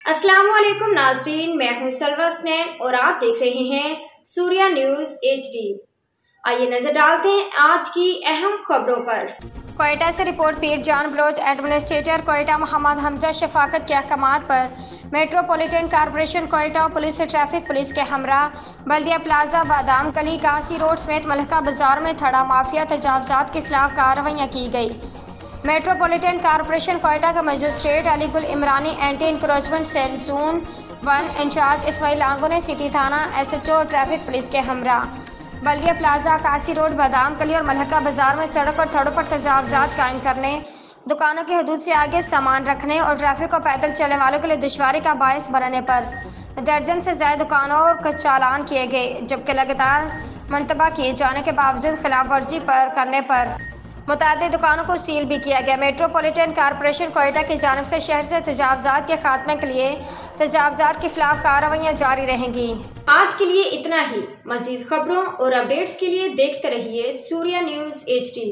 अस्सलाम वालेकुम नाज़रीन, मैं हूं सलवा स्नैन और आप देख रहे हैं सूर्या न्यूज़ HD। आइए नजर डालते हैं आज की अहम खबरों पर। कोयटा से रिपोर्ट पीर जान बलोच। एडमिनिस्ट्रेटर कोयटा मोहम्मद हमजा शफाकत के अहकामात पर मेट्रोपॉलिटन कॉरपोरेशन कोयटा और पुलिस से ट्रैफिक पुलिस के हमरा बल्दिया प्लाजा, बादाम गली, कासी रोड समेत मलका बाजार में थड़ा माफिया तजावजात के खिलाफ कार्रवाइयाँ की गई। मेट्रोपॉलिटन कॉरपोरेशन कोयटा का magistrate Ali Gul Imrani, anti encroachment cell zone 1 incharge Ismail Ango ने सिटी थाना, SHO और ट्रैफिक पुलिस के हमरा बल्दिया प्लाजा, कासी रोड, बादाम गली और मलहका बाजार में सड़क और थड़ों पर तजावजात कायम करने, दुकानों की हदूद से आगे सामान रखने और ट्रैफिक को पैदल चलने वालों के लिए दुश्वारी का बायस बनने पर दर्जन से ज्यादा दुकानों और चालान किए गए, जबकि लगातार मंतबा किए जाने के बावजूद खिलाफ वर्जी करने पर मुतादिद दुकानों को सील भी किया गया। मेट्रोपॉलिटन कॉरपोरेशन कोयटा की जानिब से शहर से तजावजात के खात्मे के लिए तजावजात के खिलाफ कार्रवाइयाँ जारी रहेंगी। आज के लिए इतना ही। मजीद खबरों और अपडेट्स के लिए देखते रहिए सूर्या न्यूज़ HD।